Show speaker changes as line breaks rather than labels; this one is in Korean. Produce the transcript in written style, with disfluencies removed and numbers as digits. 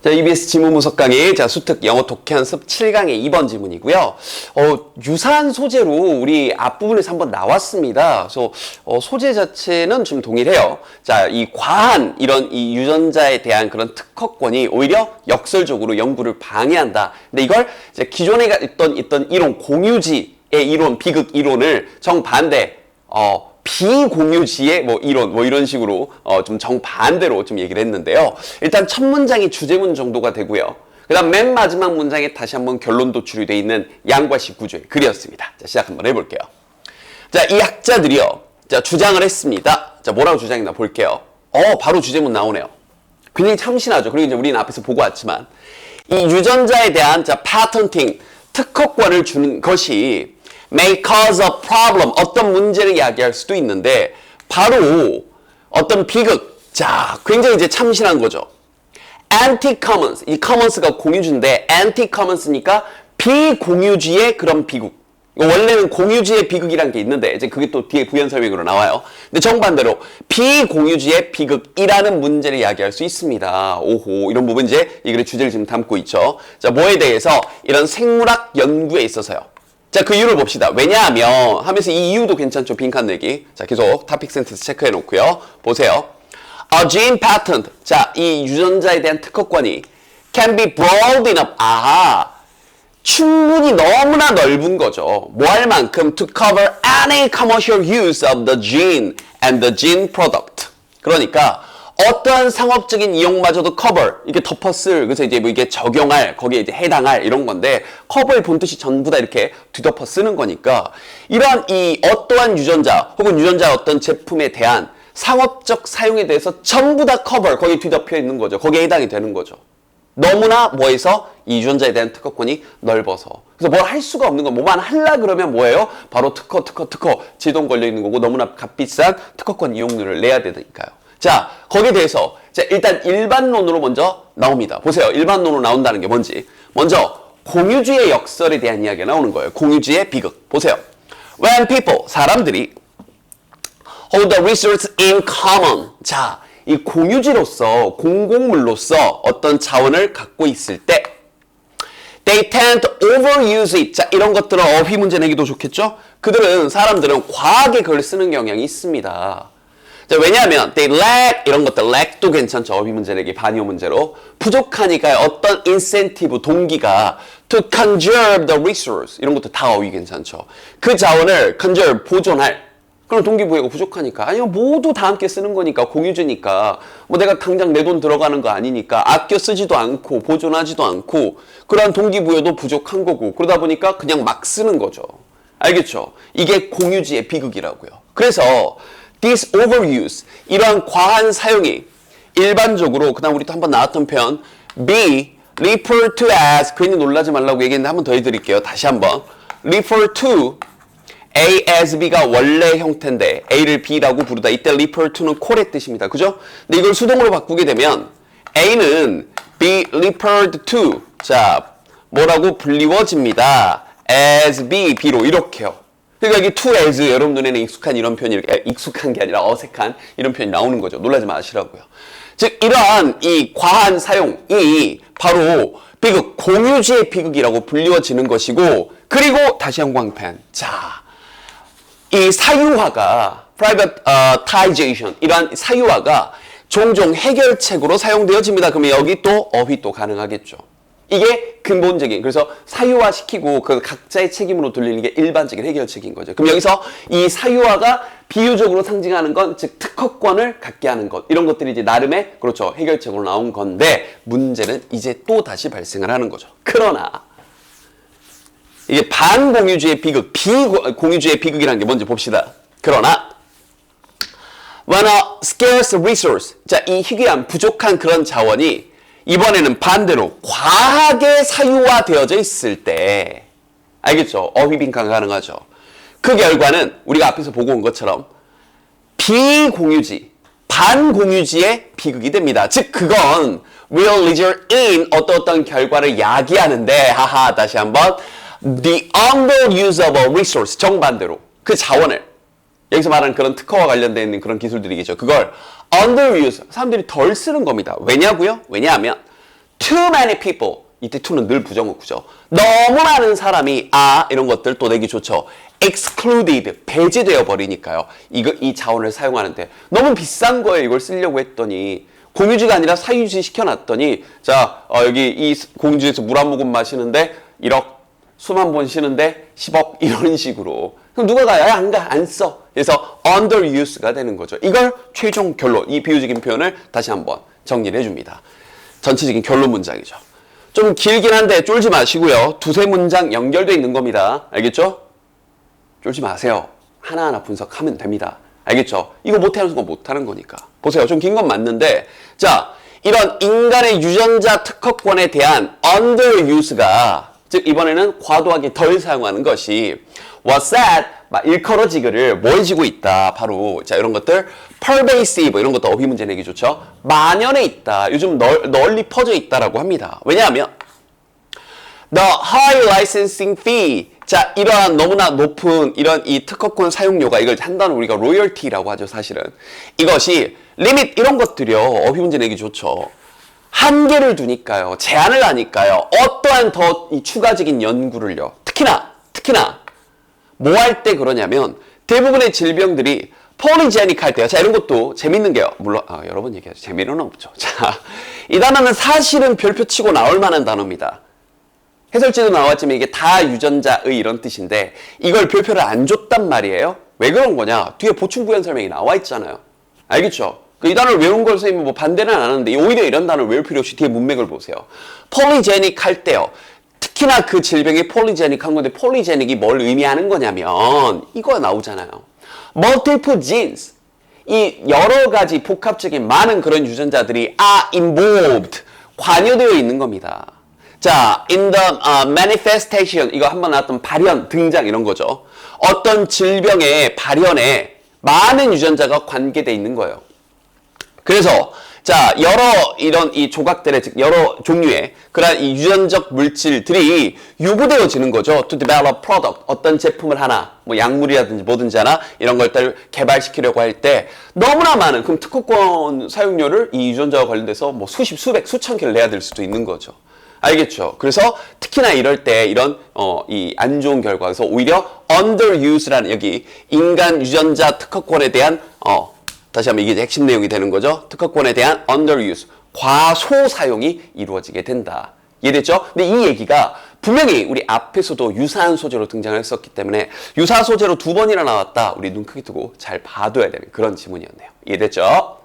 자, EBS 지문 분석 강의, 자, 수특 영어 독해 연습 7강의 2번 지문이고요. 유사한 소재로 우리 앞부분에서 한번 나왔습니다. 그래서, 소재 자체는 좀 동일해요. 자, 이 과한 이런 이 유전자에 대한 그런 특허권이 오히려 역설적으로 연구를 방해한다. 근데 이걸 이제 기존에 있던 이론, 공유지의 이론, 비극 이론을 정반대, 비공유지의 이론 이런 식으로 좀 정반대로 좀 얘기를 했는데요. 일단 첫 문장이 주제문 정도가 되고요. 그 다음 맨 마지막 문장에 다시 한번 결론 도출이 되어 있는 양과식 구조의 글이었습니다. 자, 시작 한번 해볼게요. 자, 이 학자들이요. 자, 주장을 했습니다. 자, 뭐라고 주장했나 볼게요. 바로 주제문 나오네요. 굉장히 참신하죠. 그리고 이제 우리는 앞에서 보고 왔지만 이 유전자에 대한 파텐팅, 특허권을 주는 것이 may cause a problem, 어떤 문제를 야기할 수도 있는데 바로 어떤 비극, 자, 굉장히 이제 참신한 거죠. anti-commons, 이 commons가 공유주인데 anti-commons니까 비공유주의 그런 비극. 원래는 공유주의 비극이란 게 있는데 이제 그게 또 뒤에 부연 설명으로 나와요. 근데 정반대로 비공유주의 비극이라는 문제를 야기할 수 있습니다. 오호, 이런 부분 이제 이 글의 주제를 지금 담고 있죠. 자, 뭐에 대해서? 이런 생물학 연구에 있어서요. 자, 그 이유를 봅시다. 왜냐하면 하면서 이 이유도 괜찮죠. 빈칸 내기. 자, 계속 토픽 센텐스 체크해 놓고요. 보세요. A gene patent. 자, 이 유전자에 대한 특허권이 can be broad enough. 충분히 너무나 넓은 거죠. 뭐 할 만큼 to cover any commercial use of the gene and the gene product. 그러니까 어떠한 상업적인 이용마저도 cover, 이렇게 덮어쓸, 그래서 이제 이게 적용할, 거기에 이제 해당할 이런 건데, cover의 본뜻이 전부 다 이렇게 뒤덮어 쓰는 거니까, 이러한 이 어떠한 유전자, 혹은 유전자 어떤 제품에 대한 상업적 사용에 대해서 전부 다 cover, 거기에 뒤덮여 있는 거죠. 거기에 해당이 되는 거죠. 너무나 뭐해서 이 유전자에 대한 특허권이 넓어서. 그래서 뭘 할 수가 없는 거. 뭐만 하려 그러면 뭐예요? 바로 특허, 제동 걸려 있는 거고, 너무나 값비싼 특허권 이용료를 내야 되니까요. 자, 거기에 대해서 자, 일단 일반론으로 먼저 나옵니다. 보세요. 일반론으로 나온다는 게 뭔지. 먼저 공유주의 역설에 대한 이야기가 나오는 거예요. 공유주의 비극. 보세요. When people, 사람들이 hold the resource in common. 자, 이 공유지로서, 공공물로서 어떤 자원을 갖고 있을 때 they tend to overuse it. 자, 이런 것들은 어휘 문제 내기도 좋겠죠? 사람들은 과하게 그걸 쓰는 경향이 있습니다. 자, 왜냐하면 they lack, 이런 것들 lack도 괜찮죠. 어휘 문제 내기 반의어 문제로 부족하니까 어떤 incentive, 동기가 to conserve the resource, 이런 것도 다 어휘 괜찮죠. 그 자원을 conserve, 보존할, 그럼 동기부여가 부족하니까, 아니면 모두 다 함께 쓰는 거니까, 공유주니까, 뭐 내가 당장 내 돈 들어가는 거 아니니까 아껴 쓰지도 않고 보존하지도 않고 그러한 동기부여도 부족한 거고, 그러다 보니까 그냥 막 쓰는 거죠. 알겠죠? 이게 공유지의 비극이라고요. 그래서 this overuse, 이러한 과한 사용이 일반적으로, 그 다음 우리 또 한번 나왔던 표현 be referred to as, 괜히 놀라지 말라고 얘기했는데 한번 더 해드릴게요. 다시 한번 refer to, A as B가 원래 형태인데 A를 B라고 부르다. 이때 refer to는 콜의 뜻입니다. 그죠? 근데 이걸 수동으로 바꾸게 되면 A는 be referred to, 자, 뭐라고 불리워집니다. as B, B로 이렇게요. 그러니까 이게 to as, 여러분 눈에는 익숙한 이런 표현이, 익숙한 게 아니라 어색한 이런 표현이 나오는 거죠. 놀라지 마시라고요. 즉, 이러한 이 과한 사용이 바로 비극, 공유지의 비극이라고 불리워지는 것이고, 그리고 다시 형광펜. 자, 이 사유화가, privatization, 이러한 사유화가 종종 해결책으로 사용되어집니다. 그러면 여기 또 어휘 또 가능하겠죠. 이게 근본적인, 그래서 사유화시키고 그 각자의 책임으로 돌리는 게 일반적인 해결책인 거죠. 그럼 여기서 이 사유화가 비유적으로 상징하는 건, 즉 특허권을 갖게 하는 것, 이런 것들이 이제 나름의, 그렇죠, 해결책으로 나온 건데, 문제는 이제 또 다시 발생을 하는 거죠. 그러나 이게 반공유주의 비극, 비공유주의 비극이라는 게 뭔지 봅시다. 그러나 when a scarce resource, 자, 이 희귀한 부족한 그런 자원이 이번에는 반대로 과하게 사유화되어져 있을 때, 알겠죠? 어휘 빈칸 가능하죠. 그 결과는 우리가 앞에서 보고 온 것처럼 비공유지, 반공유지의 비극이 됩니다. 즉 그건 will result in 어떤 결과를 야기하는데, 하하, 다시 한번 the underuse of a resource, 정반대로 그 자원을, 여기서 말하는 그런 특허와 관련되어 있는 그런 기술들이겠죠. 그걸 underuse, 사람들이 덜 쓰는 겁니다. 왜냐고요? 왜냐하면 too many people. 이때 to는 늘 부정어구죠. 너무 많은 사람이 이런 것들 또 내기 좋죠. excluded, 배제되어 버리니까요. 이 자원을 사용하는데 너무 비싼 거예요. 이걸 쓰려고 했더니 공유지가 아니라 사유지 시켜놨더니 자 여기 이 공유지에서 물 한 모금 마시는데 1억, 숨 한 번 쉬는데 10억 이런 식으로. 그럼 누가 가요? 안 가, 안 써. 그래서 underuse가 되는 거죠. 이걸 최종 결론, 이 비유적인 표현을 다시 한번 정리를 해줍니다. 전체적인 결론 문장이죠. 좀 길긴 한데 쫄지 마시고요. 두세 문장 연결돼 있는 겁니다. 알겠죠? 쫄지 마세요. 하나하나 분석하면 됩니다. 알겠죠? 이거 못하는 건 못하는 거니까. 보세요. 좀 긴 건 맞는데 자, 이런 인간의 유전자 특허권에 대한 underuse가 즉 이번에는 과도하게 덜 사용하는 것이 was that 막 일컬어지기를 뭐 해지고 있다. 바로 자 이런 것들 pervasive 이런 것도 어휘 문제 내기 좋죠. 만연해 있다. 요즘 널리 퍼져 있다라고 합니다. 왜냐하면 the high licensing fee 자 이러한 너무나 높은 이런 이 특허권 사용료가 이걸 한 단어 우리가 로열티라고 하죠. 사실은 이것이 리밋 이런 것들이요. 어휘 문제 내기 좋죠. 한계를 두니까요. 제한을 하니까요. 어떠한 더 이 추가적인 연구를요. 특히나 뭐 할 때 그러냐면 대부분의 질병들이 폴리제닉 할 때요. 자 이런 것도 재밌는 게요. 물론 여러 번 얘기하죠. 재미는 없죠. 자, 이 단어는 사실은 별표 치고 나올 만한 단어입니다. 해설지도 나왔지만 이게 다 유전자의 이런 뜻인데 이걸 별표를 안 줬단 말이에요. 왜 그런 거냐? 뒤에 보충 부연 설명이 나와 있잖아요. 알겠죠? 이 단어를 외운 걸 선생님은 뭐 반대는 안 하는데 오히려 이런 단어를 외울 필요 없이 뒤에 문맥을 보세요. 폴리제닉 할 때요. 특히나 그 질병이 폴리제닉한 건데 폴리제닉이 뭘 의미하는 거냐면 이거 나오잖아요. multiple genes 이 여러 가지 복합적인 많은 그런 유전자들이 are involved 관여되어 있는 겁니다. 자, in the manifestation 이거 한번 나왔던 발현, 등장 이런 거죠. 어떤 질병의 발현에 많은 유전자가 관계되어 있는 거예요. 그래서 자 여러 이런 이 조각들의 즉 여러 종류의 그러한 이 유전적 물질들이 요구되어지는 거죠. To develop product 어떤 제품을 하나 뭐 약물이라든지 뭐든지 하나 이런 것들을 개발시키려고 할 때 너무나 많은 그럼 특허권 사용료를 이 유전자와 관련돼서 뭐 수십 수백 수천 개를 내야 될 수도 있는 거죠. 알겠죠? 그래서 특히나 이럴 때 이런 이 안 좋은 결과에서 오히려 underuse라는 여기 인간 유전자 특허권에 대한 다시 한번 이게 핵심 내용이 되는 거죠. 특허권에 대한 underuse, 과소 사용이 이루어지게 된다. 이해됐죠? 근데 이 얘기가 분명히 우리 앞에서도 유사한 소재로 등장을 했었기 때문에 유사 소재로 2번이나 나왔다. 우리 눈 크게 뜨고 잘 봐둬야 되는 그런 지문이었네요. 이해됐죠?